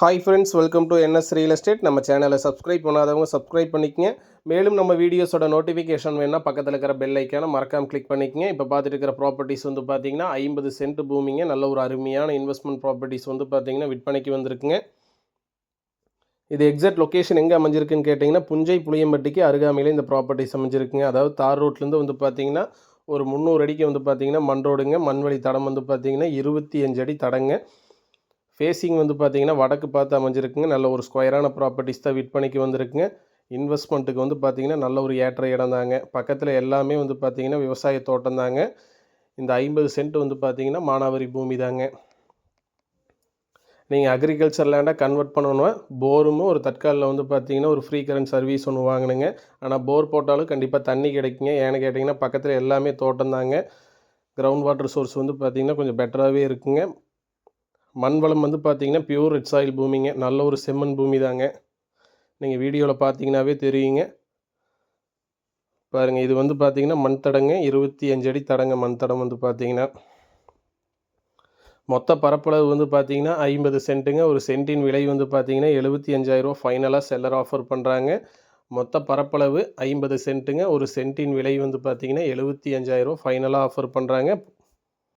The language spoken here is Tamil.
Hi friends, welcome to NS real estate. நம்ம சேனலை சப்ஸ்கிரைப் பண்ணாதவங்க சப்ஸ்கிரைப் பண்ணிக்கங்க. மேலும் நம்ம வீடியோஸோட நோட்டிஃபிகேஷன் வேணால் பக்கத்தில் இருக்கிற பெல் ஐக்கானை மறக்காமல் கிளிக் பண்ணிக்கங்க. இப்போ பார்த்துட்டு இருக்கிற ப்ராப்பர்ட்டிஸ் வந்து பார்த்தீங்கன்னா 50 சென்ட் பூமிங்க. நல்ல ஒரு அருமையான இன்வெஸ்ட்மெண்ட் ப்ராப்பர்ட்டிஸ் வந்து பார்த்தீங்கன்னா விற்பனைக்கு வந்திருக்குங்க. இது எக்ஸாக்ட் லொக்கேஷன் எங்கே அமைஞ்சிருக்குன்னு கேட்டிங்கன்னா புஞ்சை புளியம்பட்டிக்கு அருகாமையில் இந்த ப்ராப்பர்ட்டிஸ் அமைஞ்சிருக்குங்க. அதாவது தார் ரோட்லேருந்து வந்து பார்த்தீங்கன்னா ஒரு 300 அடிக்கு வந்து பார்த்தீங்கன்னா மண் ரோடுங்க. மண்வழி தடம் வந்து பார்த்தீங்கன்னா 25 அடி தடங்க. ஃபேஸிங் வந்து பார்த்தீங்கன்னா வடக்கு பார்த்து அமைஞ்சிருக்குங்க. நல்ல ஒரு ஸ்கொயரான ப்ராப்பர்ட்டிஸ் தான் விற்பனைக்கு வந்திருக்குங்க. இன்வெஸ்ட்மெண்ட்டுக்கு வந்து பார்த்தீங்கன்னா நல்ல ஒரு ஏற்ற இடம் தாங்க. பக்கத்தில் எல்லாமே வந்து பார்த்தீங்கன்னா விவசாய தோட்டம் தாங்க. இந்த 50 சென்ட் வந்து பார்த்தீங்கன்னா மானாவாரி பூமி தாங்க. நீங்கள் அக்ரிகல்ச்சர் லேண்டாக கன்வெர்ட் பண்ணணும்னா போரும் ஒரு தற்காலில் வந்து பார்த்தீங்கன்னா ஒரு ஃப்ரீ கரண்ட் சர்வீஸ் ஒன்று வாங்கினுங்க. ஆனால் போர் போட்டாலும் கண்டிப்பாக தண்ணி கிடைக்குங்க. ஏன்னு கேட்டிங்கன்னா பக்கத்தில் எல்லாமே தோட்டம் தாங்க. கிரவுண்ட் வாட்டர் சோர்ஸ் வந்து பார்த்தீங்கன்னா கொஞ்சம் பெட்டராகவே இருக்குங்க. மண் வளம் வந்து பார்த்தீங்கன்னா பியூர் ரெட் சாயில் பூமிங்க. நல்ல ஒரு செம்மண் பூமி தாங்க. நீங்கள் வீடியோவில் பார்த்தீங்கன்னாவே தெரியுங்க. பாருங்கள், இது வந்து பார்த்தீங்கன்னா மண் தடங்க. 25 அடி தடங்க மண் தடம் வந்து பார்த்தீங்கன்னா. மொத்த பரப்பளவு வந்து பார்த்தீங்கன்னா 50 சென்ட்டுங்க. ஒரு சென்ட்டின் விலை வந்து பார்த்தீங்கன்னா 75,000 ஃபைனலாக செல்லர் ஆஃபர் பண்ணுறாங்க. மொத்த பரப்பளவு 50 சென்ட்டுங்க. ஒரு சென்ட்டின் விலை வந்து பார்த்தீங்கன்னா 75,000 ஃபைனலாக ஆஃபர் பண்ணுறாங்க.